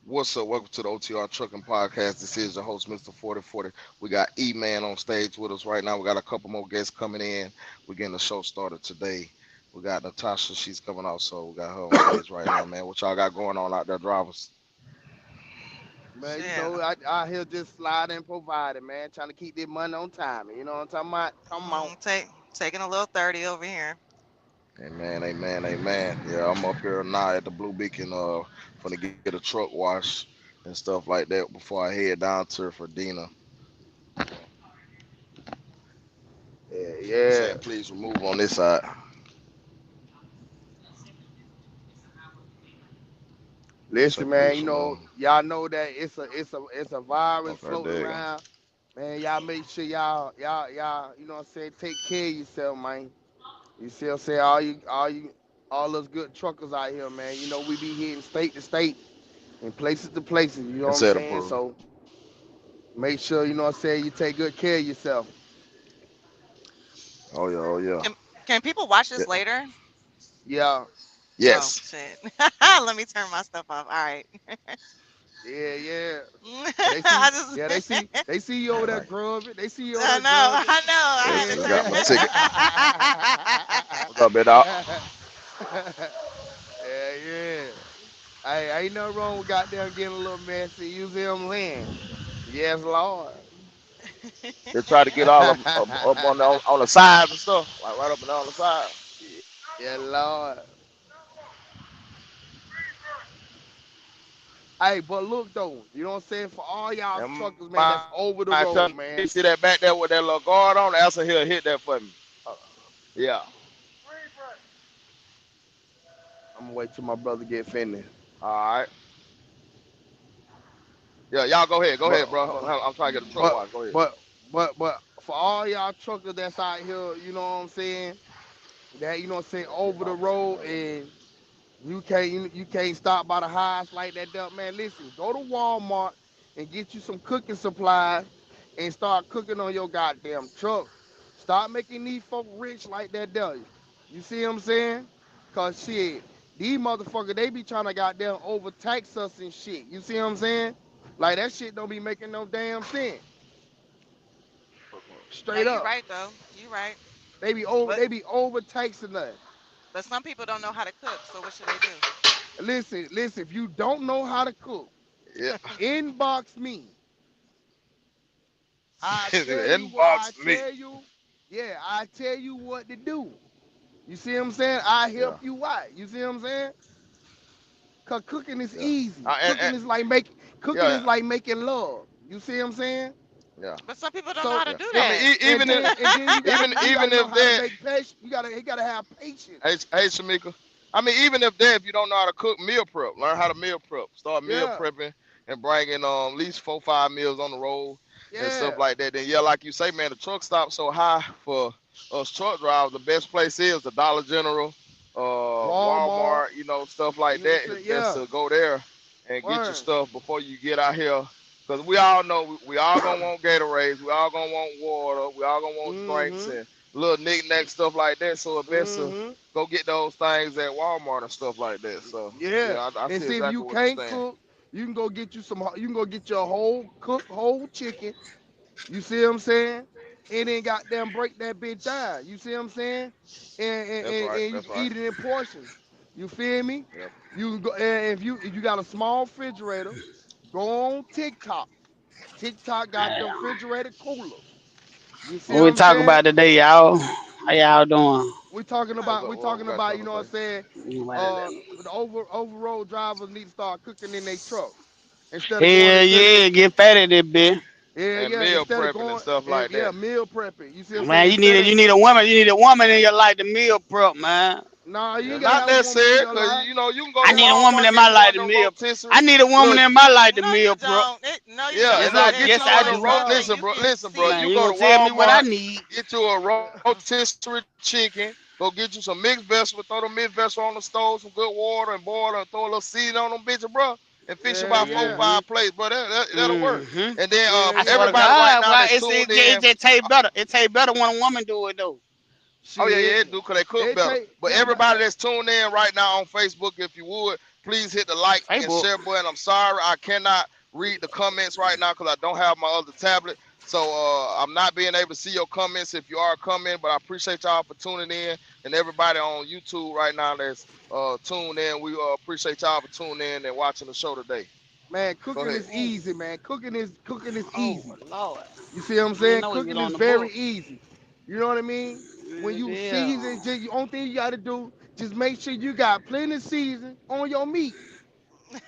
What's up? Welcome to the OTR Trucking Podcast. This is your host, Mr. 4040. We got E-Man on stage with us right now. We got a couple more guests coming in. We're getting the show started today. We got Natasha. She's coming out, so we got her on stage right now, man. What y'all got going on out there, drivers? Man, Shit. I here just sliding and providing, man, trying to keep this money on time. You know what I'm talking about? Come on. Taking a little 30 over here. Amen, amen, amen. Yeah, I'm up here now at the Blue Beacon, gonna get a truck wash and stuff like that before I head down to for Dina. Yeah, He's yeah. saying please remove on this side. Say Listen, man, please remove. y'all know that it's a virus Okay, floating there you go. around. Man, y'all make sure y'all, you know what I'm saying, take care of yourself, man. You see what I'm saying? All those good truckers out here, man. You know, we be hitting state to state and places to places, you know what I'm Consent saying? approved. So make sure, you know what I'm saying, you take good care of yourself. Oh yeah, oh yeah. Can people watch Yeah. this later? Yeah, Oh Yes. shit. Let me turn my stuff off. All right. yeah, yeah. They see, I just yeah, they see you All over there right. grubbing. They see you over I there know, grubbing. I know. I had Yes, to I turn got my Yeah. ticket. What's up, big dog? Yeah, yeah. Hey, ain't nothing wrong with goddamn getting a little messy. You see what I'm saying? Yes, Lord. They try to get all of them up on the sides and stuff, like right up and down the side. Yeah, Lord. Hey, but look though, you know what I'm saying? For all y'all And truckers, my man, that's tell over me, the you see road, that back man. there with that little guard on? Answer here, hit that for me. Uh, yeah. I'm gonna wait till my brother get finished. All right. Yeah, y'all go ahead. Go But ahead, bro. but I'm trying to get a truck but wash. Go ahead. but for all y'all truckers that's out here, you know what I'm saying? That you know what I'm saying, Get over the off road right there. and you can't stop by the highs like that there. Man, listen, go to Walmart and get you some cooking supplies and start cooking on your goddamn truck. Start making these folk rich like that there. You see what I'm saying? Cause shit, these motherfuckers, they be trying to goddamn overtax us and shit. You see what I'm saying? Like that shit don't be making no damn sense. No, Straight you up. right though. You right. But They be overtaxing us. But some people don't know how to cook, so what should they do? Listen, if you don't know how to cook, yeah, inbox me. I tell you what I inbox me. tell you. Yeah, I tell you what to do. You see what I'm saying? I Yeah, help you out. You see what I'm saying? Cause cooking is yeah. easy. And, Cooking yeah, is like making love. You see what I'm saying? yeah, But some people don't know how So to yeah. do I mean, that. and then you gotta even know if how to that, make patience. You gotta have hey, patience. hey, Shamika. I mean, even if that, if you don't know how to cook, meal prep. Learn how to meal prep. Start meal Yeah, prepping and bringing at least 4, 5 meals on the road and stuff yeah. like that. Then yeah, like you say, man, the truck stop so high for us truck drivers. The best place is the Dollar General, Walmart. Walmart, stuff like You know what that. I'm It's saying? best Yeah. to go there and get your Word. stuff before you get out here. Cause we all know we all gonna want Gatorades, we all gonna want water, we all gonna want drinks Mm-hmm. and little knick-knack stuff like that. So it's best to Mm-hmm. go get those things at Walmart and stuff like that. So Yeah. yeah, I And see see if you exactly what you're can't saying. cook, you can go get you some. You can go get your whole cooked whole chicken. You see what I'm saying? And then goddamn break that bitch down. You see what I'm saying? And and, That's and, right. and you That's can right. eat it in portions. You feel me? Yep. You can go and if you got a small refrigerator, go on TikTok. TikTok got them refrigerated coolers. You see What what we I'm talk saying? about today, y'all? How y'all doing? We're talking about we're What we talking got about, time you to know what I'm say? saying? The overroad drivers need to start cooking in their truck instead of going Hell into the yeah, get fat at it, bitch. yeah, And yeah, meal instead of prepping and going stuff and like yeah, that. meal prepping. You see what I'm saying? Man, you need a woman. You need a woman in your life to meal prep, man. Nah, you Yeah, ain't gotta not have a woman in necessary, your cause life. you can go I to need a woman Walmart in get my you one life of to them meal. rotisserie. I need a woman Look, in my life to No, meal you prep. don't. No, you yeah, don't. Yes, and I look, If get yes you you I one are of them. do. trucking, Listen, you bro. can Listen, bro. You Man, go you see. to gonna tell me what I Walmart, need? get you a rotisserie chicken. Go get you some mixed vegetables. Throw the mixed vegetables on the stove, some good water, and boil and throw a little seasoning on them bitches, bro. And fix Yeah, about four, yeah, Mm-hmm. five plates, bro. That'll work. Mm-hmm. And then yeah, I swear yeah. to everybody right God, now why that's tuned it in. just tastes better. It tastes better when a woman do it though. Oh yeah, yeah, Shit, it do because they cook it better. take But everybody that's tuned in right now on Facebook, if you would, please hit the like and Facebook. share button. I'm sorry I cannot read the comments right now because I don't have my other tablet. So I'm not being able to see your comments if you are coming, but I appreciate y'all for tuning in and everybody on YouTube right now that's tuned in. We appreciate y'all for tuning in and watching the show today. man, Go cooking ahead. is easy, man. Cooking is Oh easy. Lord. You see what I'm I ain't saying? know it was Cooking is on the very book. easy. You know what I mean? When you Yeah. season, just the only thing you gotta do, just make sure you got plenty of season on your meat.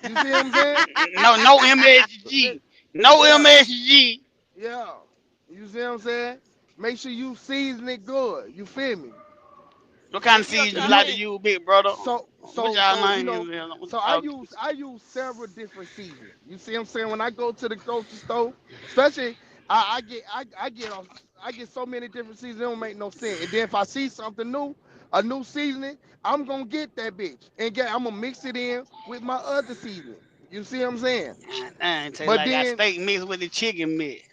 You see what I'm saying? No Eh, MSG. No Yeah, MSG. yeah. You see what I'm saying? Make sure you season it good. You feel me? What kind of If you a seeds If you you like to company, use, big brother? What y'all so name is? so I use several different seasons. You see what I'm saying? When I go to the grocery store, especially I get so many different seasons it don't make no sense. And then if I see something new, a new seasoning, I'm gonna get that bitch and I'm gonna mix it in with my other seasoning. You see what I'm saying? I taste But like got then, steak mixed with the chicken mix.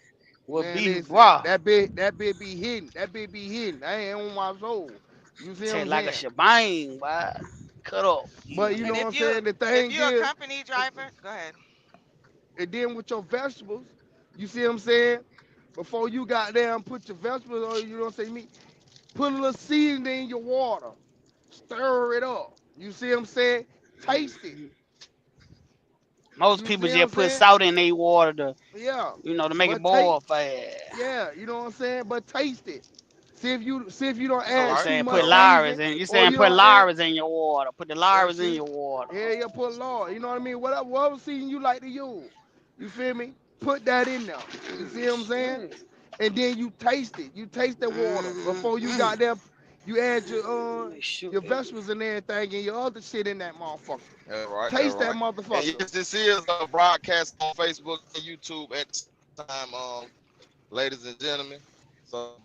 With man, beef listen, broth. that bit be hidden. That bit be hidden. I ain't on my soul. You see what Taste I'm like a saying? shebang, boy. Cut up. But you and know what Mm. I'm saying? The if thing you a is, company driver, go ahead. and then with your vegetables, you see what I'm saying? Before you got there and put your vegetables on, you know what I'm saying? Put a little seasoning in your water, stir it up. You see what I'm saying? Taste it. Most You people see what I'm just put saying? salt in their water Yeah. to make it But taste, boil fast. yeah, you know what I'm saying? But taste it. See if you don't All add You right. too saying much put All right. Lyras seasoning in. You or saying you put don't add Lyras in your water. Put the that's Lyras in it. your water. Yeah, you put Lord. You know what I mean? Whatever season you like to use. You feel me? Put that in there. You see what I'm saying? Shit. And then you taste it. You taste the water before you Mm-hmm. got there. You add Shoot. your vegetables and everything and your other shit in that motherfucker. All right. All Taste that right. And motherfucker. yes, this is a broadcast on Facebook and YouTube at the same time, ladies and gentlemen. So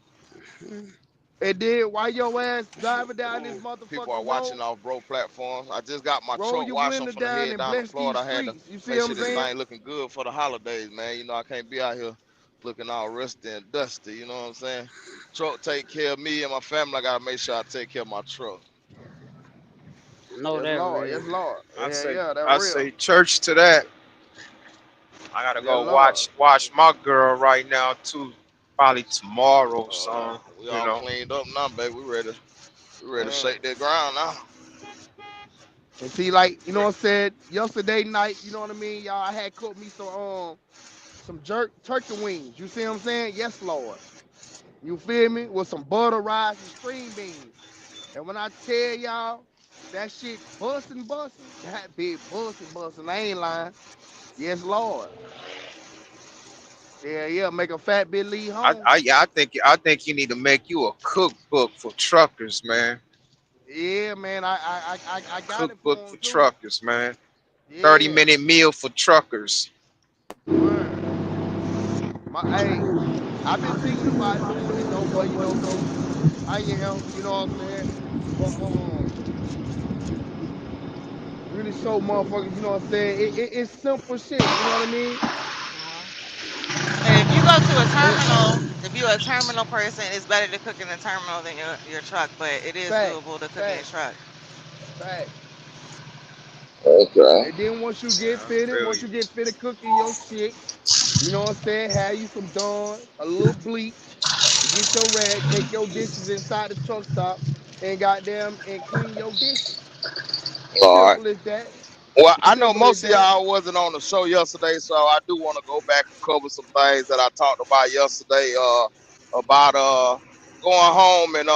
And then while your ass driving down this people are motherfucking road, watching off bro platforms. I just got my roll truck your washed. I'm window finna down head and down to bless Florida. these I had to streets. You see make what sure I'm this saying? thing looking good for the holidays, man. You know, I can't be out here looking all rusty and dusty. You know what I'm saying? Truck take care of me and my family. I gotta make sure I take care of my truck. Know Yes, that Lord. real. Yes, Lord. I Yeah, say yeah, that I real. say church to that. I gotta Yes, go Lord. watch my girl right now too. Probably tomorrow, so We you all know. cleaned up now, baby. We ready to Man. shake that ground now. And see, like, you know what I said, yesterday night, you know what I mean? Y'all I had cooked me some jerk turkey wings. You see what I'm saying? Yes, Lord. You feel me? With some butter, rice, and string beans. And when I tell y'all that shit busting, that big busting, I ain't lying. Yes, Lord. Yeah, yeah, make a fat bitch leave home. Yeah, I think you need to make you a cookbook for truckers, man. Yeah, man, I got it Cookbook for for him too. truckers, man. 30 Yeah, minute meal for truckers. man. Hey, I've been thinking about doing it though, but so I am, you know what I'm saying? But really show motherfuckers, you know what I'm saying? It's simple shit, you know what I mean? Hmm. And if you go to a It, terminal, if you're a terminal person, it's better to cook in the terminal than your truck, but it is fact, doable to cook in your fact, truck. fact. Okay. And then Yeah, I feel once you. you get fitted cooking your shit, you know what I'm saying? Have you some Dawn, a little bleach, and get your rag, take your dishes inside the truck stop, and goddamn and clean your dishes. All right. Simple as that. Well, I know Simple as most of that. y'all wasn't on the show yesterday, so I do want to go back and cover some things that I talked about yesterday. About going home and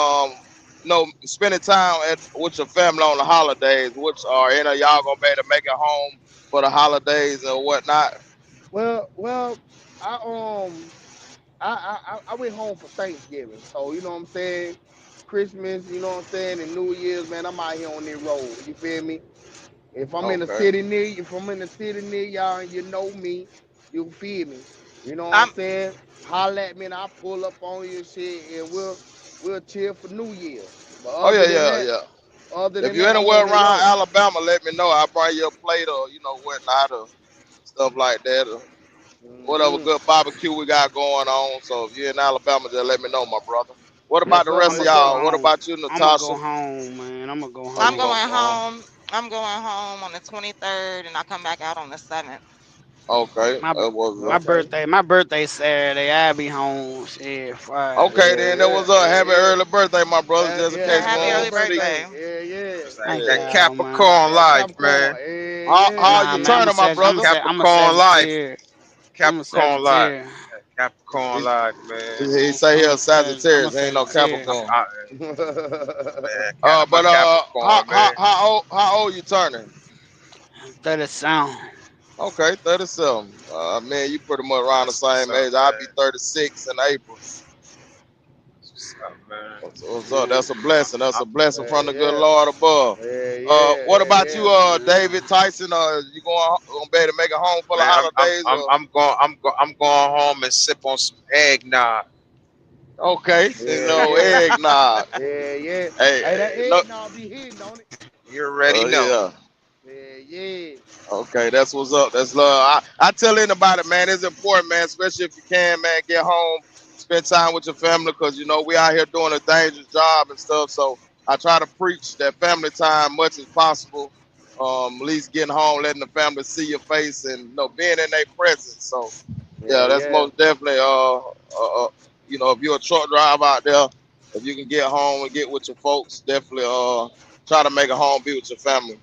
spending time with your family on the holidays. Which are any of y'all gonna be able to make it home for the holidays and whatnot? Well, I I went home for Thanksgiving, so you know what I'm saying. Christmas, you know what I'm saying, and New Year's, man, I'm out here on the road. You feel me? Okay. If I'm in the city near y'all and you know me, you feel me. You know what I'm I'm saying? Holla at me and I'll pull up on you and shit and we'll chill for New Year's. But Oh yeah, yeah, yeah. If you're I'm anywhere on the around road. Alabama, let me know. I'll bring you a plate or whatnot or stuff like that. Or whatever Hmm. good barbecue we got going on. So if you're in Alabama, just let me know, my brother. What about Yes, the sir. rest of I'ma Yes, go sir. y'all? What home. about you, I'ma Natasha? go home, man. I'ma go Oh, you I'm gonna home. going go home? home. I'm going home on the 23rd, and I come back out on the 7th. Okay, My that was my Okay. birthday, my birthday Saturday. I be home shit Friday. okay. Yeah, Then that yeah, was a yeah, happy yeah. early birthday, my brother. Just in Yeah, Yeah, case we happy happy early don't early speak. birthday. birthday. Yeah, yeah. It's Thank that Yeah. y'all, man. Capricorn That life, man. Capricorn. Yeah, How yeah. Nah, you man. turning, my brother? I'm a Capricorn life. Sagittarius. I'm a Capricorn life. Sagittarius. Capricorn He, life, man. he say he a I'm a Sagittarius, ain't no Sagittarius. Capricorn. Man, I'm a But how Capricorn, how man. how old you turning? 37. Okay, 37. Man, you pretty much around the That's what's same up, age. I'll be man. 36 in April. That's what's up, man. What's up? Yeah. That's a blessing. That's I'm, a blessing from yeah, the good yeah. Lord above. Yeah, yeah, What yeah, about you, yeah. David Tyson? You gonna be able to make it home for the man, holidays? Or I'm going home and sip on some eggnog. okay, you Yeah, know, yeah. eggnog. Yeah, yeah. Hey, Hey, that no, egg now be hitting on it. You already know. yeah. Yeah, yeah. Okay, that's what's up. That's love. I tell anybody, man, it's important, man, especially if you can, man, get home, spend time with your family, because you know we out here doing a dangerous job and stuff. So I try to preach that family time much as possible. At least getting home, letting the family see your face, and being in their presence. So Yeah, yeah, that's yeah. most definitely. If you're a truck driver out there, if you can get home and get with your folks, definitely try to make it home, be with your family.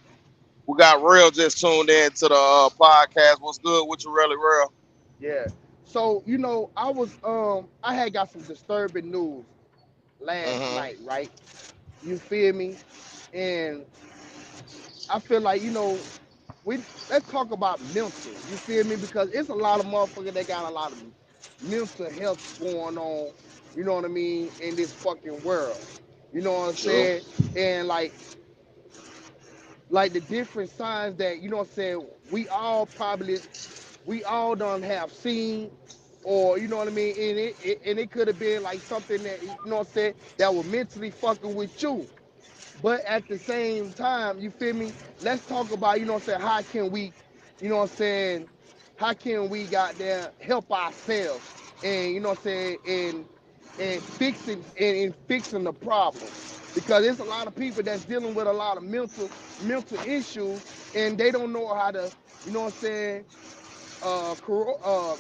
We got Real just tuned in to the podcast. What's good with you, really, Real? Yeah. So, I had got some disturbing news last Mm-hmm. night, right? You feel me? And I feel like, we let's talk about mental. You feel me? Because it's a lot of motherfuckers that got a lot of mental health going on, you know what I mean, in this fucking world. You know what I'm True. saying? And like the different signs that, you know what I'm saying, we all done have seen, or you know what I mean, and it could have been like something that, you know what I'm saying, that was mentally fucking with you. But at the same time, you feel me? Let's talk about, you know what I'm saying, how can we, you know what I'm saying, how can we got there help ourselves, and you know what I'm saying, and fixing the problem. Because there's a lot of people that's dealing with a lot of mental issues, and they don't know how to, you know what I'm saying,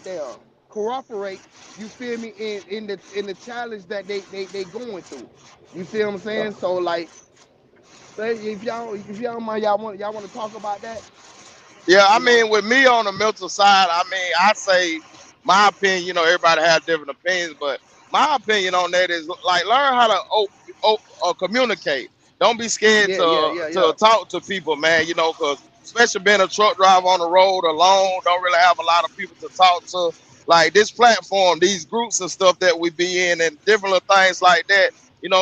damn, cooperate, you feel me, in the challenge that they going through. You feel what I'm saying? So like, if y'all don't mind, y'all want to talk about that? Yeah, I You know? mean, with me on the mental side, I mean, I say my opinion. Everybody has different opinions, but my opinion on that is like learn how to communicate. Don't be scared Yeah, yeah, to yeah, yeah. talk to people, man. Because especially being a truck driver on the road alone, don't really have a lot of people to talk to. Like this platform, these groups and stuff that we be in, and different little things like that.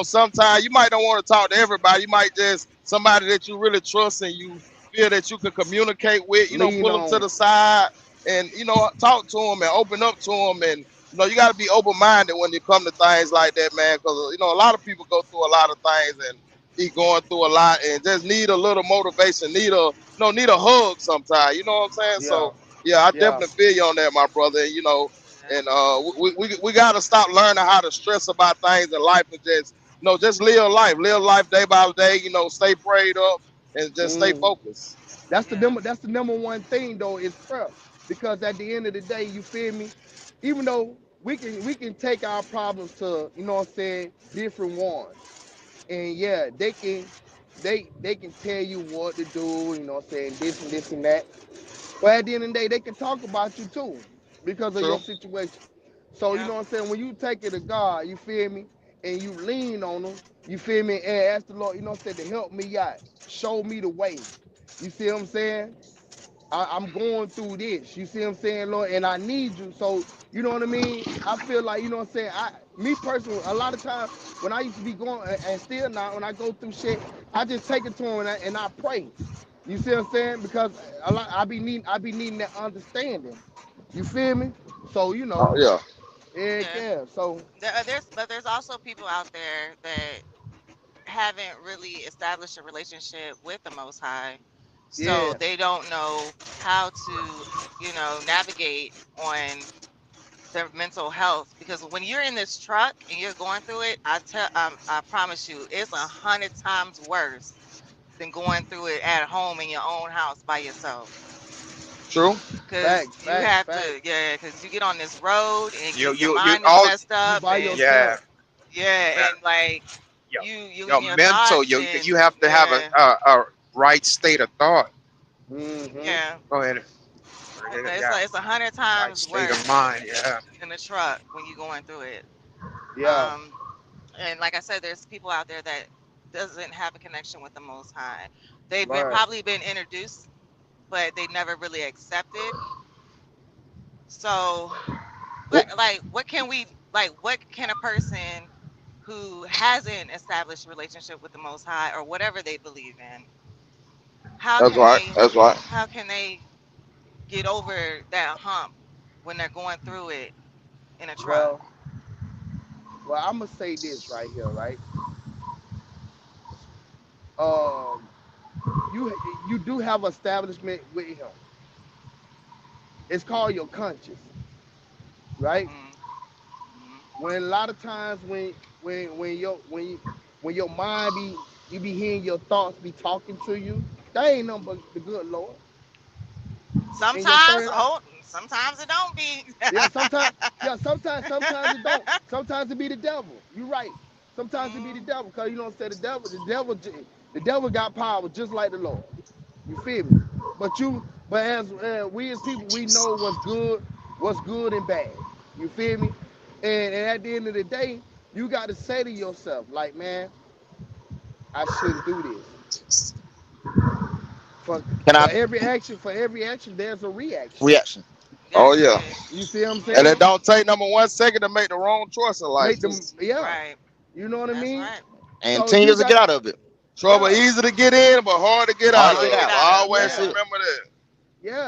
Sometimes you might don't want to talk to everybody. You might just somebody that you really trust and you feel that you can communicate with, Lean pull them to on. the side and, talk to them and open up to them. And, you got to be open minded when you come to things like that, man. Because, a lot of people go through a lot of things and be going through a lot and just need a little motivation, need a hug sometimes. You know what I'm saying? Yeah, So, yeah, I yeah. definitely feel you on that, my brother. Yeah. And we got to stop learning how to stress about things in life and just, just live life day by day, stay prayed up and just stay Mm. focused. Yeah. That's the number one thing though, is prayer. Because at the end of the day, you feel me? Even though we can take our problems to, you know what I'm saying, different ones. And yeah, they can tell you what to do, you know what I'm saying, this and this and that. But at the end of the day, they can talk about you too because of your True. situation. So, you Yep. know what I'm saying? When you take it to God, you feel me? And you lean on him, you feel me? And ask the Lord, you know what I'm saying, to help me out. Show me the way. You see what I'm saying? I'm going through this. You see what I'm saying, Lord? And I need you. So, you know what I mean? I feel like, you know what I'm saying? Me personally, a lot of times when I used to be going, and still now, when I go through shit, I just take it to him and I pray. You see what I'm saying? Because I be needing that understanding. You feel me? So, Oh yeah. yeah, Yeah. yeah. So, But there's also people out there that haven't really established a relationship with the Most High, so yeah, they don't know how to, navigate on their mental health. Because when you're in this truck and you're going through it, I promise you, it's 100 times worse than going through it at home in your own house by yourself. True. Cause Facts, you facts, have facts. to, yeah, cause you get on this road and your you mind is all messed You up, by and yeah. yourself. yeah, Man, and like yo, you yo, in your mental. thoughts, You and have to have yeah, a right state of thought. Mm-hmm. yeah. Go ahead. It's Yeah, like it's 100 right times state of worse mind. Yeah. in the truck when you're going through it. Yeah. Um, and like I said, there's people out there that doesn't have a connection with the Most High. They've been Right. probably been introduced, but they never really accepted. So, Well, what can we like? What can a person who hasn't established a relationship with the Most High or whatever they believe in, how that's can right. they, That's right. how can they get over that hump when they're going through it in a truck? Well, well, I'm gonna say this right here, right? Um, you do have establishment with him. It's called your conscience, right? Mm, mm, When a lot of times when your mind be you be hearing your thoughts be talking to you, that ain't nothing but the good Lord. In your sometimes, third eye. oh, sometimes it don't be. Yeah, sometimes it don't. Sometimes it be the devil. You right. Sometimes it be the Mm, devil, cause you know what I'm saying. The devil got power just like the Lord. You feel me? But as we as people, we know what's good and bad. You feel me? And at the end of the day, you got to say to yourself, like, man, I shouldn't do this. For Can I for every action, there's a reaction. reaction? Oh yes, it yeah. is. You see what I'm And Mm-hmm. it saying? don't take number 1 second to make the wrong choice in life Make too. them, yeah. Right. You know what I That's mean? right. And So 10 you years to get got, out of it. Trouble yeah, easy to get in, but hard to get out Hard to Hard get to get of. out. out of. Always That's yeah, it. remember that.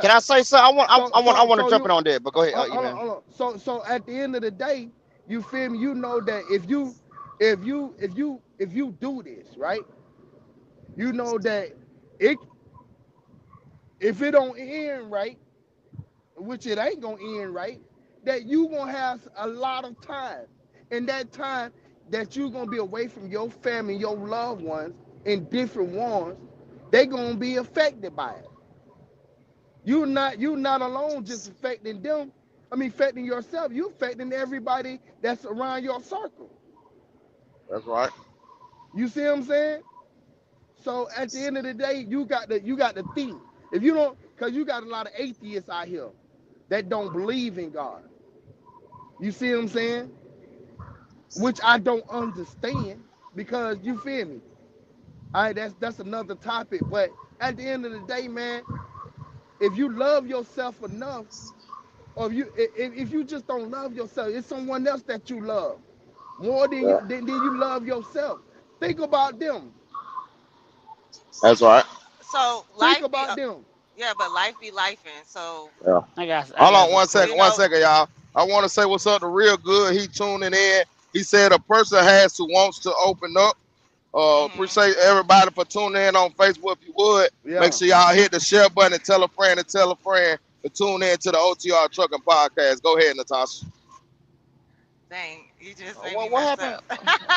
Can yeah. I say something? I want to So jump you in on that, but go ahead, hold man. on. So at the end of the day, you feel me? You know that if you do this right, you know that it if it don't end right, which it ain't gonna end right, that you gonna have a lot of time, and that time that you gonna be away from your family, your loved ones, in different ones, they gonna be affected by it. You not alone just affecting them. I mean, affecting yourself. You affecting everybody that's around your circle. That's right. You see what I'm saying? So at the end of the day, you got to think. If you don't, because you got a lot of atheists out here that don't believe in God. You see what I'm saying? Which I don't understand because you feel me. All right, that's another topic. But at the end of the day, man, if you love yourself enough, or if you just don't love yourself, it's someone else that you love more than Yeah. you love yourself. Think about them. That's right. So Think life be, about them. yeah, but life be life, and so Yeah. I Hold got on some one you second. questions. One know, second, y'all. I want to say what's up to Real Good. He tuning in. He said a person has to wants to open up. hmm Appreciate everybody for tuning in on Facebook. If you would, make Yeah. sure y'all hit the share button and tell a friend to tune in to the OTR Trucking Podcast. Go ahead, Natasha. dang, you just made me What mess happened? up.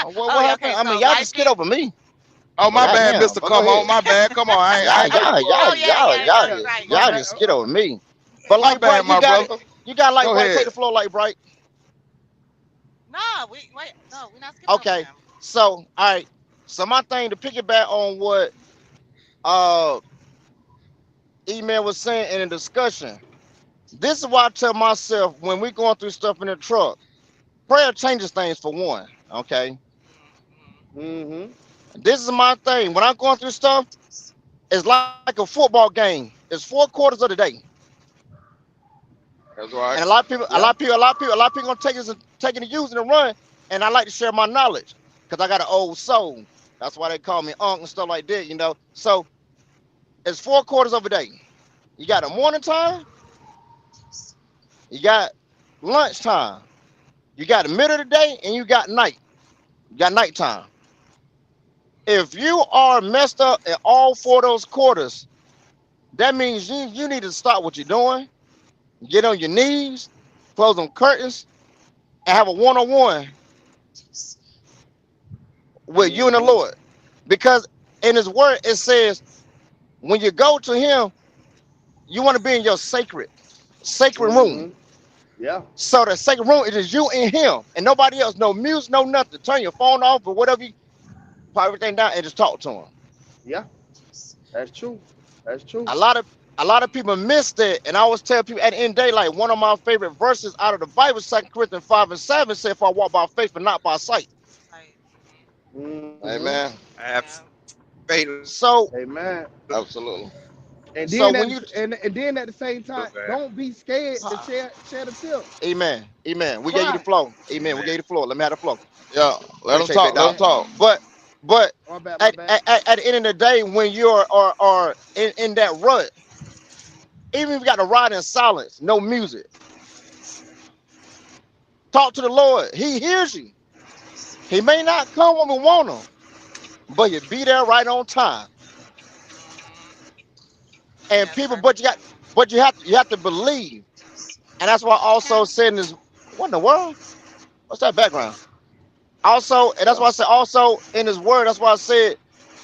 What Oh, yeah, happened? okay, I mean, so y'all just life skid be, over me. Oh, But my yeah, bad, goddamn, Mister. but go Come on, ahead. my bad. Come on, I Y'all, ain't know you y'all, was. y'all, oh yeah, y'all, yeah, y'all yeah, Yeah. just, right, My yeah. y'all bad. just skid over me. But My like bad, Bright, you my got it. brother. You got like Go Bright. Take ahead. the floor, like Bright. Nah, we wait, no, we're not skipping over Okay. him. So, all right. So my thing to piggyback on what uh email was saying in a discussion. This is why I tell myself when we going through stuff in the truck, prayer changes things for one. Okay. Mm-hmm. Mm-hmm. This is my thing. When I'm going through stuff, it's like a football game. It's 4 quarters of the day. That's And right. a lot of people, a lot of Yeah. people, a lot of people, a lot of people gonna take this and taking the use and run. And I like to share my knowledge because I got an old soul. That's why they call me Unc and stuff like that. So it's 4 quarters of a day. You got the morning time, you got lunchtime, you got the middle of the day, and you got night. You got nighttime. If you are messed up in all 4 of those quarters, that means you need to stop what you're doing, get on your knees, close them curtains, and have a one-on-one with you and the Mm-hmm. Lord. Because in his word it says when you go to him, you want to be in your sacred room. Mm-hmm. Yeah. So the sacred room it is you and him and nobody else, no music, no nothing. Turn your phone off or whatever you put everything down and just talk to him. Yeah. That's true. That's true. A lot of a lot of people miss that. And I always tell people at the end of the day, like one of my favorite verses out of the Bible, 2 Corinthians 5 and 7 said, if I walk by faith and not by sight. Like, Mm-hmm. Amen. yeah. Faith So Amen. Absolutely. And so then when you and then at the same time, man. don't be scared to share the tip. Amen. Amen. We gave you the Cry. flow. Amen. We Amen. gave you the floor. Let me have the flow. Yeah. Let them Appreciate talk. big Let dog. them And talk. But my bad, my at, bad. at, at the end of the day, when you're are in that rut, even if you got to ride in silence, no music, talk to the Lord. He hears you. He may not come when we want him, but he'll be there right on time. Mm-hmm. And Yes, people, sir. but you have to believe. And that's why I also said in this, what in the world? What's that background? Also, and that's Yeah. why I said also in his word, that's why I said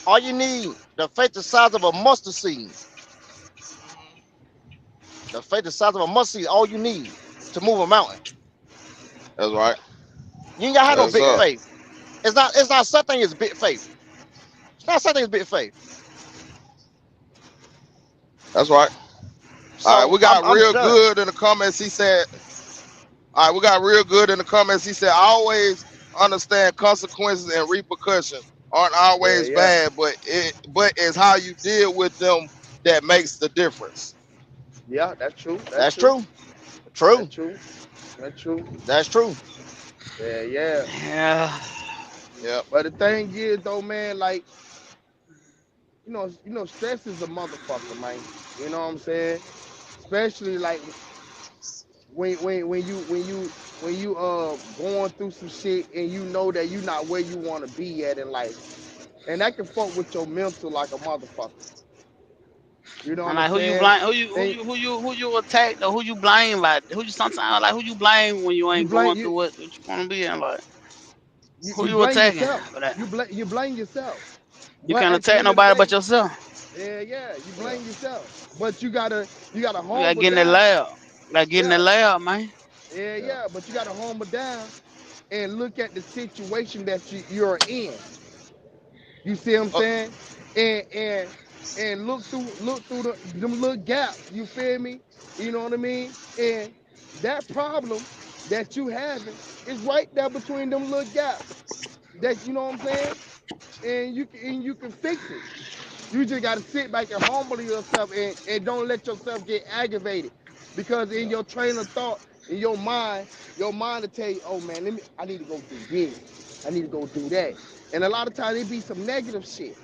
all you need the faith the size of a mustard seed. Mm-hmm. The faith the size of a mustard seed, all you need to move a mountain. That's right. You ain't gotta have no Yes, big sir. faith. It's not something as big faith. It's not something as big faith. That's right. All right. So We got I'm real done. good in the comments. He said, all right, we got real good in the comments. He said, I always understand consequences and repercussions aren't Yeah, always yeah. bad, but it's how you deal with them that makes the difference. Yeah, that's true. That's That's true. true. That's True. true. That's true. That's true. Yeah, yeah. Yeah. Yep. But the thing is though, man, like, stress is a motherfucker, man. You know what I'm saying? Especially like when you going through some shit and you know that you're not where you want to be at in life. And that can fuck with your mental like a motherfucker. You know And what I'm like who you saying? blame? And Who you attack or who you blame? Like who you sometimes like who you blame when you you ain't blame going you through what you want to be in? Like who you you blame attacking yourself. for that? You blame yourself. You But can't at the attack end of the nobody day, but yourself. yeah, yeah, you Yeah. blame yourself. But you gotta You gotta humble get in the down. lab. You gotta get in the Yeah, lab, man. yeah, Yeah. yeah. But you gotta humble down and look at the situation that you're in. You see what I'm Uh, saying? And look through them little gaps. You feel me? You know what I mean? And that problem that you having is right there between them little gaps. That you know what I'm saying? And you can fix it. You just gotta sit back and humble yourself and don't let yourself get aggravated. Because in yeah. your train of thought, in your mind will tell you, oh man, I need to go do this. I need to go do that. And a lot of times it be some negative shit.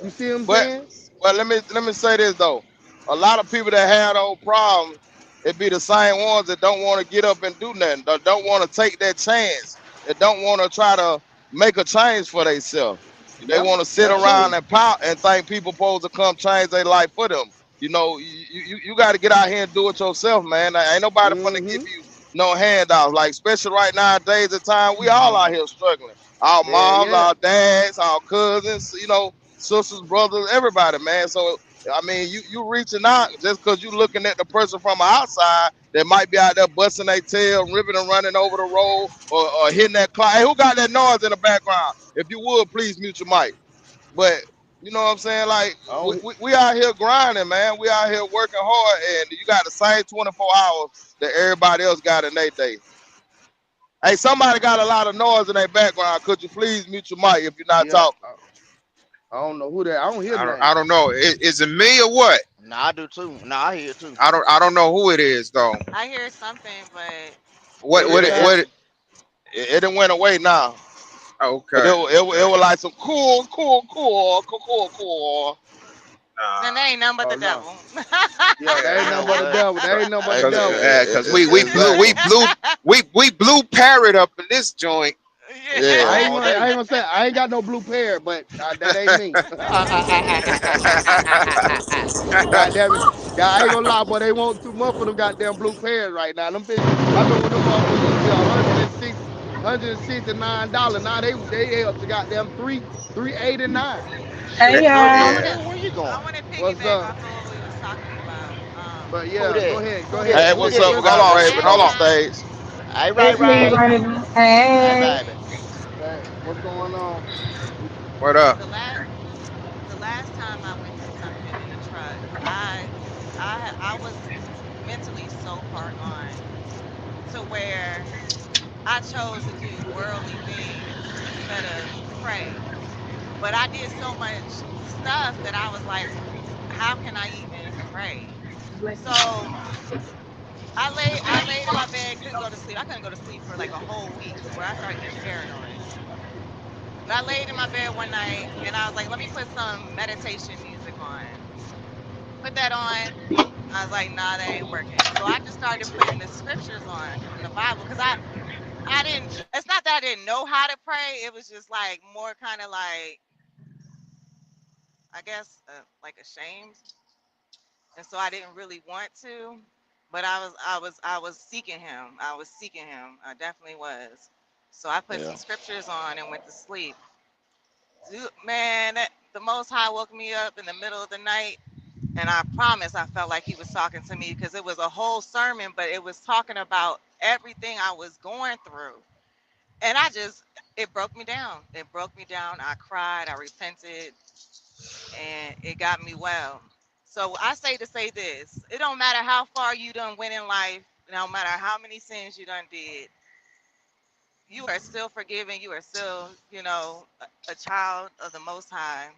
You see what I'm But saying? let me say this though. A lot of people that had those problems, it be the same ones that don't want to get up and do nothing. Don't want to take that chance. That don't want to try to make a change for themselves. They Yeah, want to sit that's around true. and pout and think people supposed to come change their life for them. You got to get out here and do it yourself, man. Ain't nobody finna give Mm-hmm. you no handouts. Like especially right nowadays, the time we all out here struggling. Our Yeah, moms, yeah. our dads, our cousins, sisters, brothers, everybody, man. So I mean, you reaching out just because you looking at the person from outside that might be out there busting their tail, ripping and running over the road, or hitting that clock. Hey, who got that noise in the background? If you would, please mute your mic. But you know what I'm saying? Like I we, don't, we, we out here grinding, man. We out here working hard, and you got the same 24 hours that everybody else got in their day. Hey, somebody got a lot of noise in their background. Could you please mute your mic if you're not yeah. talking? I don't know who that. I don't hear I nothing. don't know. Is it me or what? Nah, I do too. Nah, I hear it too. I don't know who it is though. I hear something, but What It what it it it, what? Nah, It, it done went away now. But okay, it okay. was like some cool. then Nah. they ain't nothing but Oh the no. devil. Yeah, that you ain't Yeah. nothing know but the what? devil. That ain't nothing but the Cause devil. cause we Exactly. blew we blew parrot up in this joint. Yeah. I ain't All gonna I day. ain't gonna say I ain't got no blue pair, but that ain't me. God damn it. Yeah, I ain't gonna lie, boy. They want too much for them goddamn blue pairs right now. Them bitch, I remember when them motherfuckers used to be $169. Now they up to goddamn 389. Shit, But Hey I y'all. want yeah. to Yeah. Where you I going? want to What's piggyback up? off of what we was talking about. But Who yeah, that? go Who ahead. Hey, that? Who what's Finish up? that? We So got the a what you Raven last on saying. the time, stage. Hey, Ray It's me, Ray. Raven. Hey, Hey. baby. What's going on? What up? the last the last time I went through something in the truck, I was mentally so far gone to where I chose to do worldly things instead of pray. But I did so much stuff that I was like, how can I even pray? So I laid in my bed, couldn't go to sleep. I couldn't go to sleep for like a whole week to where I started getting paranoid. But I laid in my bed one night and I was like, let me put some meditation music on. Put that on. I was like, nah, that ain't working. So I just started putting the scriptures on from the Bible because I didn't. It's not that I didn't know how to pray. It was just like more kind of like I guess like ashamed, and so I didn't really want to. But I was seeking him. I was seeking him. I definitely was. So I put Yeah. some scriptures on and went to sleep. Dude, man, the Most High woke me up in the middle of the night, and I promise I felt like he was talking to me because it was a whole sermon, but it was talking about everything I was going through. And it broke me down. It broke me down. I cried, I repented, and it got me well. So I say to say this, it don't matter how far you done went in life, no matter how many sins you done did, you are still forgiven. You are still, a child of the Most High.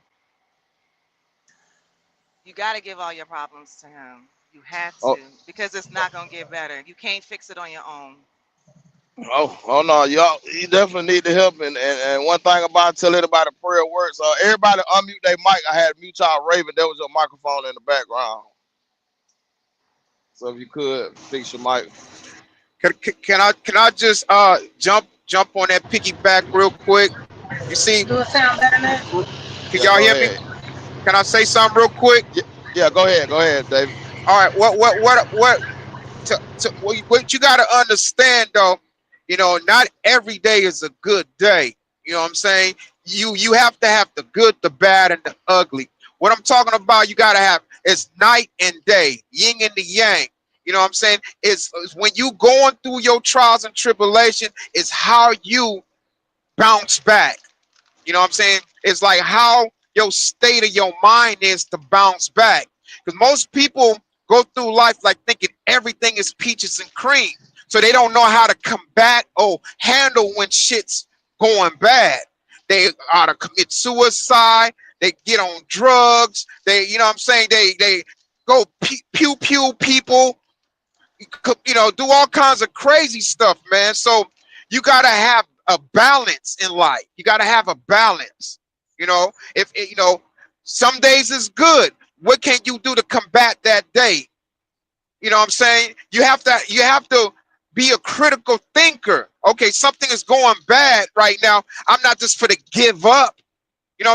You got to give all your problems to him. You have Oh, to because it's not going to get better. You can't fix it on your own. oh no, y'all. You definitely need the help. And one thing about tell everybody prayer works. Everybody unmute their mic. I had mute y'all Raven. There was your microphone in the background. So if you could fix your mic. Can I just jump on that piggyback real quick? You see, Do it sound better now? can Yeah, y'all go hear me? ahead. Can I say something real quick? Yeah, yeah, go ahead. Go ahead, David. All right. What you got to understand though, not every day is a good day. You know what I'm saying? You have to have the good, the bad, and the ugly. What I'm talking about, you got to have is night and day, yin and the yang. You know what I'm saying? It's when you going through your trials and tribulation, it's how you bounce back. You know what I'm saying? It's like how your state of your mind is to bounce back. Because most people go through life like thinking everything is peaches and cream. So they don't know how to combat or handle when shit's going bad. They ought to commit suicide. They get on drugs. You know what I'm saying? They go pew pew people, do all kinds of crazy stuff, man. So you got to have a balance in life. You got to have a balance. If some days is good. What can you do to combat that day? You know what I'm saying? You have to be a critical thinker. Okay, something is going bad right now. I'm not just for to give up.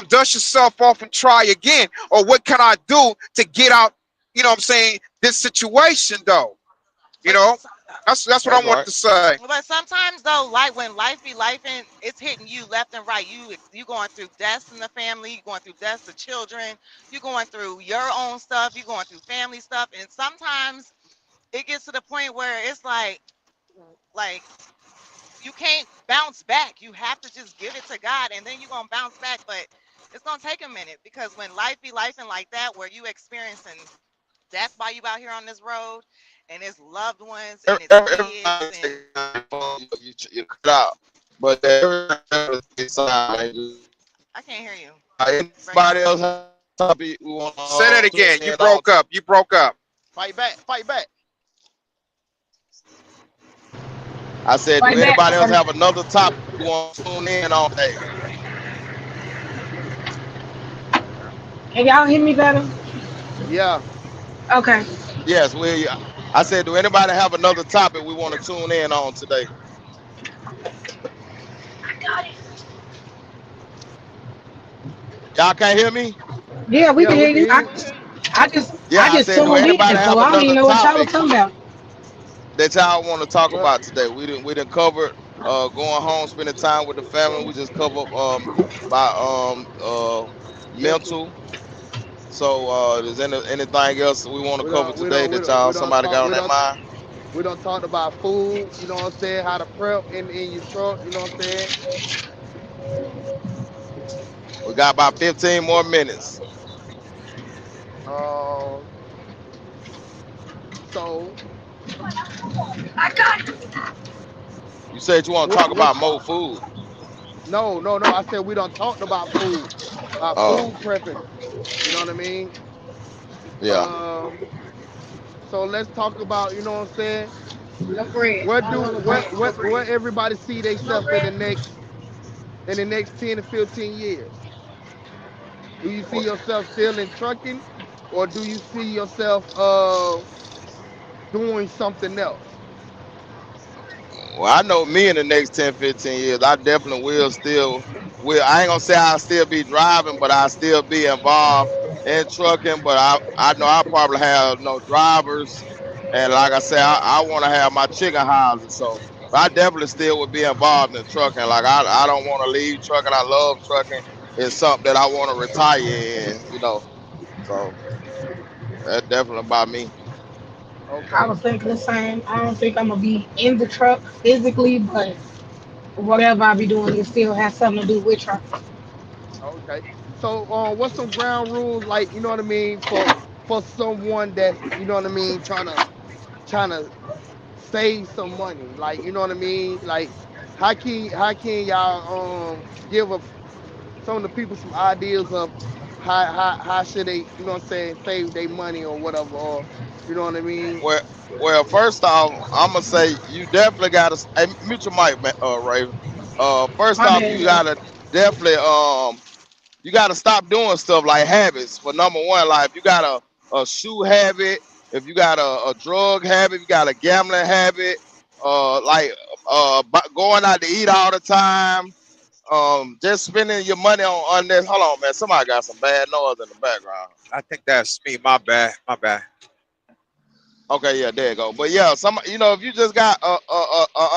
Dust yourself off and try again. Or what can I do to get out, what I'm saying, this situation though? You But know, that's what That's I want right. to say. but sometimes though, like when life be life and it's hitting you left and right. You going through deaths in the family. You going through deaths of children. You going through your own stuff. You going through family stuff. And sometimes it gets to the point where it's like you can't bounce back. You have to just give it to God, and then you're gonna bounce back. But it's gonna take a minute because when life be life and like that, where you experiencing death while you out here on this road, and it's loved ones and it's kids Everybody and take time before you cut out. But everybody take time. I can't hear you. You breaking Anybody up. else have a topic we want Say that to tune again. You in on? broke up. You broke up. Fight back. Fight back. I said, do Right back. anybody else have another topic we want to tune in on today? Can y'all hear me better? Yeah. Okay. Yes, we. I said, do anybody have another topic we want to tune in on today? Y'all can't hear me? Yeah, we Yeah, can we hear can you. hear you. Yeah, I I just said, do tuned anybody in, so have I don't even another know what y'all was topic talking about. that y'all want to talk Well, about today? We didn't cover going home, spending time with the family. We just covered by mental. mental. So is anything else we want to We cover don't we today don't we that don't y'all we don't somebody talk got on we their don't mind? we don't talk about food. You know what I'm saying? How to prep in your truck. You know what I'm saying? We got about 15 more minutes. Um. So You said you want to talk what? about more food. No. I said we don't talked about food. About Oh, food prepping. You know what I mean? yeah. Um. So let's talk about. You know what I'm saying? No bread. What I do want no bread. No what bread. everybody see No themselves bread. in the next 10 to 15 years? Do you see Well, yourself still in trucking, or do you see yourself doing something else? I know me in the next 10, 15 years, I definitely will still will. I ain't gonna say I'll still be driving, but I'll still be involved in trucking. But I know I'll probably have no drivers. And like I said, I want to have my chicken houses. So but I definitely still would be involved in trucking. Like I don't want to leave trucking. I love trucking. It's something that I want to retire in. So that's definitely about me. I Okay, was thinking the same. I don't think I'm gonna be in the truck physically, but whatever I be doing, it still has something to do with truck. okay. So, what's some ground rules like? You know what I mean for someone that's you know what I mean trying to save some money. Like you know what I mean. Like how can y'all give some of the people some ideas of how should they you know what I'm saying save their money or whatever or you know what I mean. Well, well, first off, I'm gonna say you definitely gotta mute your mic, Raven. First My off, bad, you y'all. gotta definitely you gotta stop doing stuff like habits. For number one, like if you got a shoe habit, if you got a drug habit, if you got a gambling habit, like going out to eat all the time, just spending your money on unnecessary. Hold on, man. Somebody got some bad noise in the background. I think that's me. My bad. My bad. Okay, yeah, there you go. But yeah, if you just got a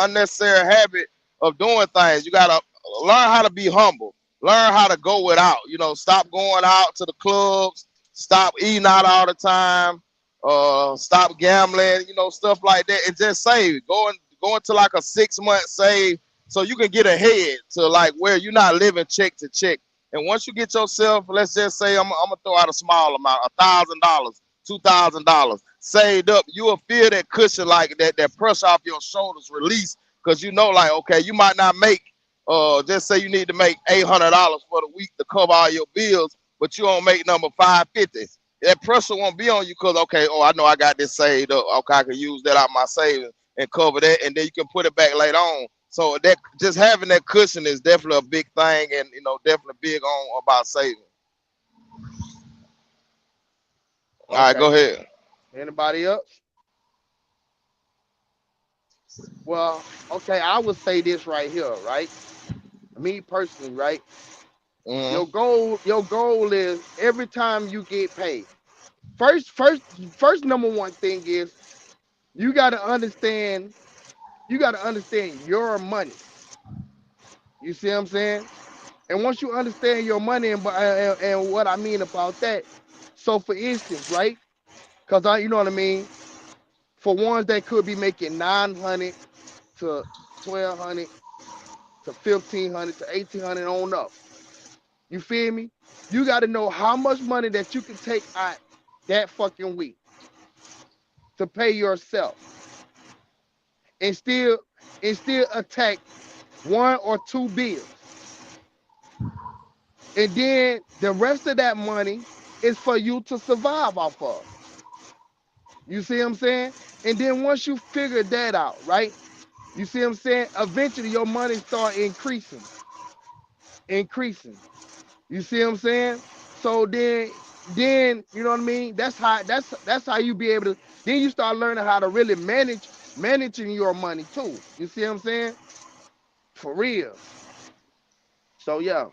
unnecessary habit of doing things, you gotta learn how to be humble. Learn how to go without. Stop going out to the clubs. Stop eating out all the time. Stop gambling. Stuff like that, and just save. Going to like a 6 month save so you can get ahead to like where you're not living check to check. And once you get yourself, let's just say I'm gonna throw out a small amount, $1,000, $2,000 saved up, you will feel that cushion like that pressure off your shoulders release because like okay, you might not make just say you need to make $800 for the week to cover all your bills, but you don't make number 550. That pressure won't be on you because okay, oh I know I got this saved up. Okay, I can use that out my savings and cover that, and then you can put it back later on. So that just having that cushion is definitely a big thing, and definitely big on about saving. All right, go Okay, ahead. anybody else? Well, okay, I would say this right here, right? Me personally, right? Hmm. Your goal is every time you get paid. First number one thing is you gotta understand you gotta understand your money. You see what I'm saying? And once you understand your money and what I mean about that, so for instance, right? Because I you know what I mean, for ones that could be making 900 to 1200 to 1500 to 1800 on up. You feel me? You got to know how much money that you can take out that fucking week to pay yourself and still attack one or two bills. And then the rest of that money is for you to survive off of. You see what I'm saying? And then once you figure that out, right? You see what I'm saying? Eventually your money start increasing. You see what I'm saying? So then you know what I mean? That's how you be able to then you start learning how to really managing your money too. You see what I'm saying? For real. So yeah.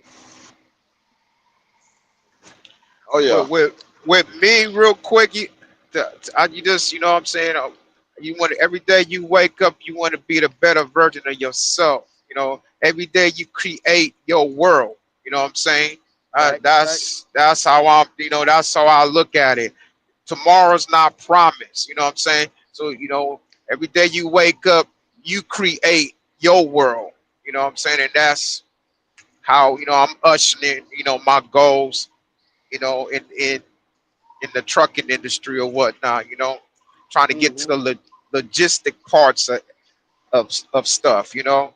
Oh Well, yeah. with me, real quick, you just, you know what I'm saying? You want to, every day you wake up, you want to be the better version of yourself. You know, every day you create your world. You know what I'm saying? Facts, facts. That's how I'm. You know, that's how I look at it. Tomorrow's not promised. You know what I'm saying? So you know, every day you wake up, you create your world. You know what I'm saying? And that's how, you know, I'm ushering in, you know, my goals. You know, in the trucking industry or whatnot, you know, trying to get to Mm-hmm. the logistic parts of stuff, you know,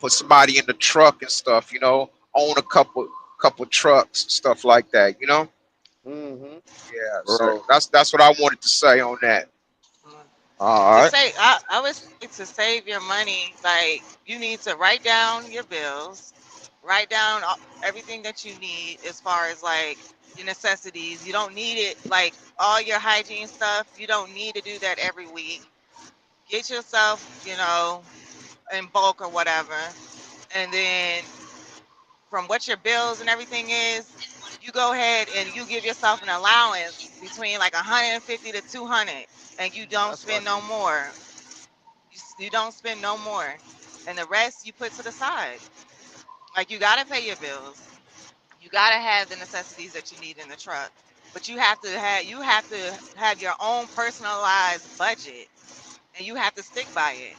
put somebody in the truck and stuff, you know, own a couple trucks, stuff like that, you know. Mm-hmm. Yeah, Right. so that's what I wanted to say on that. Mm. All To right. say, I would say to save your money, like you need to write down your bills, write down everything that you need as far as like your necessities. You don't need it like all your hygiene stuff. You don't need to do that every week. Get yourself, in bulk or whatever, and then from what your bills and everything is, you go ahead and you give yourself an allowance between like 150 to 200, and you don't That's spend what. no more. You don't spend no more, and the rest you put to the side. Like you gotta pay your bills. You gotta have the necessities that you need in the truck, but you have to have your own personalized budget, and you have to stick by it.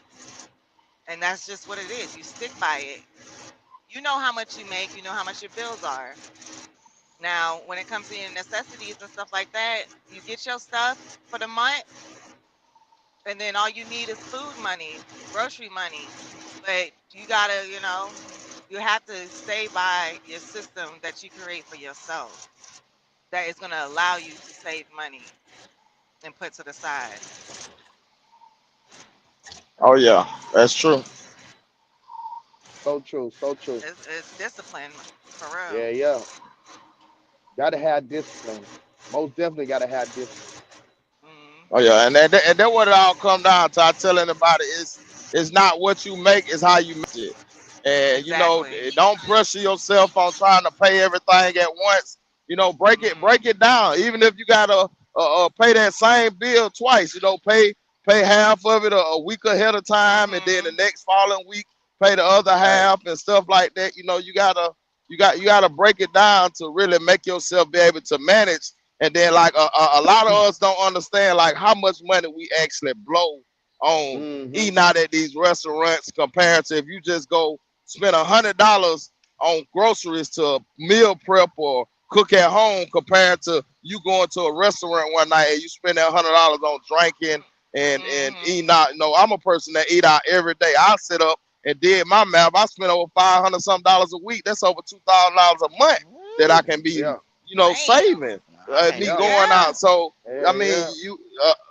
And that's just what it is. You stick by it. You know how much you make. You know how much your bills are. Now, when it comes to your necessities and stuff like that, you get your stuff for the month, and then all you need is food money, grocery money. But you gotta, you have to stay by your system that you create for yourself that is gonna allow you to save money and put to the side. Oh yeah, that's true. So true. So true. It's discipline for real. Yeah, yeah. Gotta have discipline. Most definitely gotta have discipline. Hmm. Oh yeah, and that what it all come down to. I tell anybody it's not what you make, it's how you make it. And you know, Exactly. don't pressure yourself on trying to pay everything at once. You know, Hmm. break it down. Even if you gotta pay that same bill twice, you know, pay half of it a week ahead of time, and then the Hmm. next following week pay the other Right. half and stuff like that. You know, you gotta break it down to really make yourself be able to manage. And then like a lot of us don't understand like how much money we actually blow on Mm-hmm. eating out at these restaurants compared to if you just go spend $100 on groceries to meal prep or cook at home compared to you going to a restaurant one night and you spend that $100 on drinking and Hmm. eating out. You know, I'm a person that eat out every day. I sit up and did my math. I spend over 500 some dollars a week. That's over $2,000 a month that I Woo. can be, Yeah. you know, Damn. saving I can't me do Yeah. going that. out. Yeah. So I Yeah. mean, Yeah. you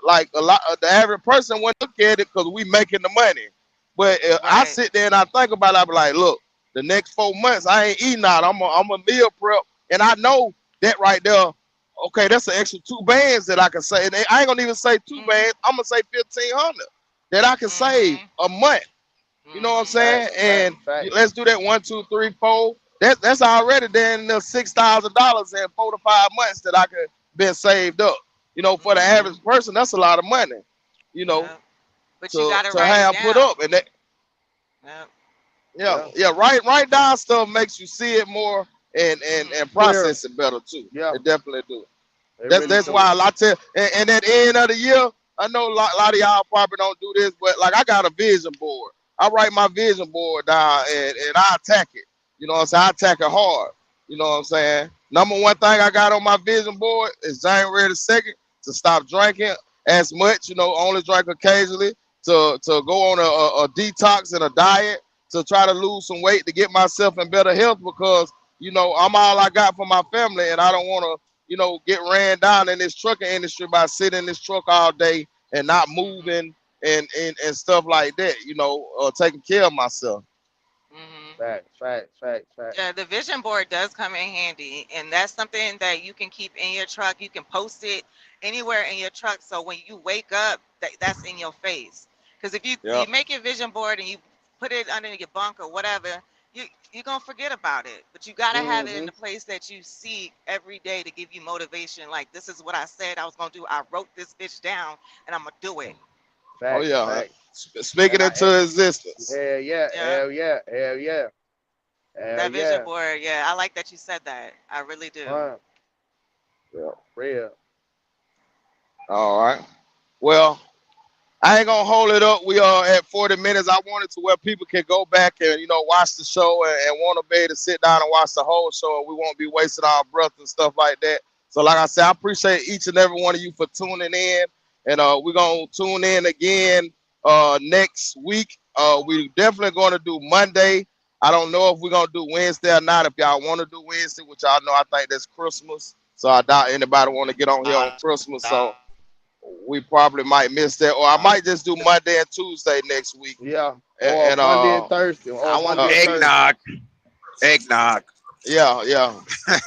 like a lot. The average person wouldn't look at it because we making the money. But I Right. sit there and I think about it. I be like, look, the next 4 months I ain't eating out. I'm a meal prep, and I know that right there. Okay, that's an extra 2 bands that I can save. And I ain't gonna even say two Hmm. bands. I'm gonna say 1,500 that I can save Hmm. a month. You know what I'm Hmm. saying? Facts. And Facts. Facts. let's do that 1, 2, 3, 4. That's already then the $6,000 in 4 to 5 months that I could been saved up. You know, for the Hmm. average person, that's a lot of money. You know, Yep. But you gotta to write it have put up, down. and that Yep. yeah Yeah. yeah write down stuff makes you see it more and Hmm. Clear. process it better too. Yeah. It definitely do. They really That's do. why Hmm. a lot tell and at the end of the year, I know a lot of y'all probably don't do this, but like I got a vision board. I write my vision board down and I attack it. You know what I'm saying? I attack it hard. You know what I'm saying? Number one thing I got on my vision board is January the 2nd to stop drinking as much, you know, only drink occasionally, to go on a detox and a diet, to try to lose some weight to get myself in better health because, you know, I'm all I got for my family and I don't want to get ran down in this trucking industry by sitting in this truck all day and not Hmm. moving and stuff like that, taking care of myself. Hmm. Facts. Facts. Facts. Facts. Yeah, the vision board does come in handy, and that's something that you can keep in your truck. You can post it anywhere in your truck, so when you wake up, that's in your face. Because if you Yep. make your vision board and you put it under your bunk or whatever, you you're gonna forget about it. But you gotta have it in Mm-hmm. the place that you see every day to give you motivation. Like this is what I said I was gonna do. I wrote this bitch down and I'm gonna do it. Oh Facts, yeah, facts. speaking And into existence. hell yeah, Yeah. hell yeah, hell yeah, hell That vision yeah. board, yeah, I like that you said that. I really do. Huh. Yeah, real. All right. Well, I ain't gonna hold it up. We are at 40 minutes. I wanted to where people can go back and watch the show and want to be able to sit down and watch the whole show, and we won't be wasting our breath and stuff like that. So, like I said, I appreciate each and every one of you for tuning in, and we're gonna tune in again next week. We definitely gonna do Monday. I don't know if we're gonna do Wednesday or not. If y'all want to do Wednesday, which y'all know, I think that's Christmas. So I doubt anybody want to get on here on Christmas. So we probably might miss that, or I might just do Monday and Tuesday next week. Yeah. And, Or and Monday and Thursday. Or I want Monday uh and Thursday. eggnog. Eggnog. yeah, yeah,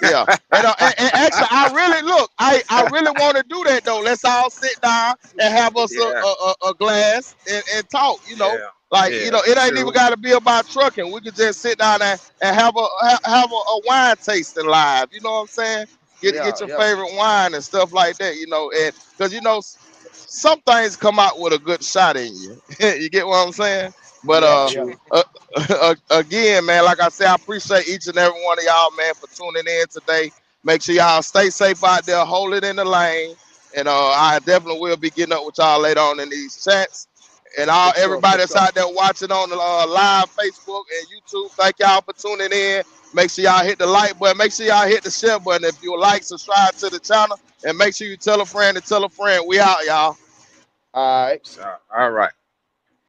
yeah. And actually, I really look. I really want to do that though. Let's all sit down and have us Yeah, a glass and talk. yeah, Like yeah, it ain't even true. got to be about trucking. We could just sit down and have a wine tasting live. You know what I'm saying? Get Yeah, your yeah, favorite wine and stuff like that. And because some things come out with a good shot in you. You get what I'm saying? But yeah, yeah. True. uh, again, man, like I said, I appreciate each and every one of y'all, man, for tuning in today. Make sure y'all stay safe out there, hold it in the lane, and I definitely will be getting up with y'all later on in these chats. And For all sure, everybody for that's sure. out there watching on the live Facebook and YouTube, thank y'all for tuning in. Make sure y'all hit the like button. Make sure y'all hit the share button if you like, subscribe to the channel, and make sure you tell a friend and tell a friend. We out, y'all. All right. So, all right.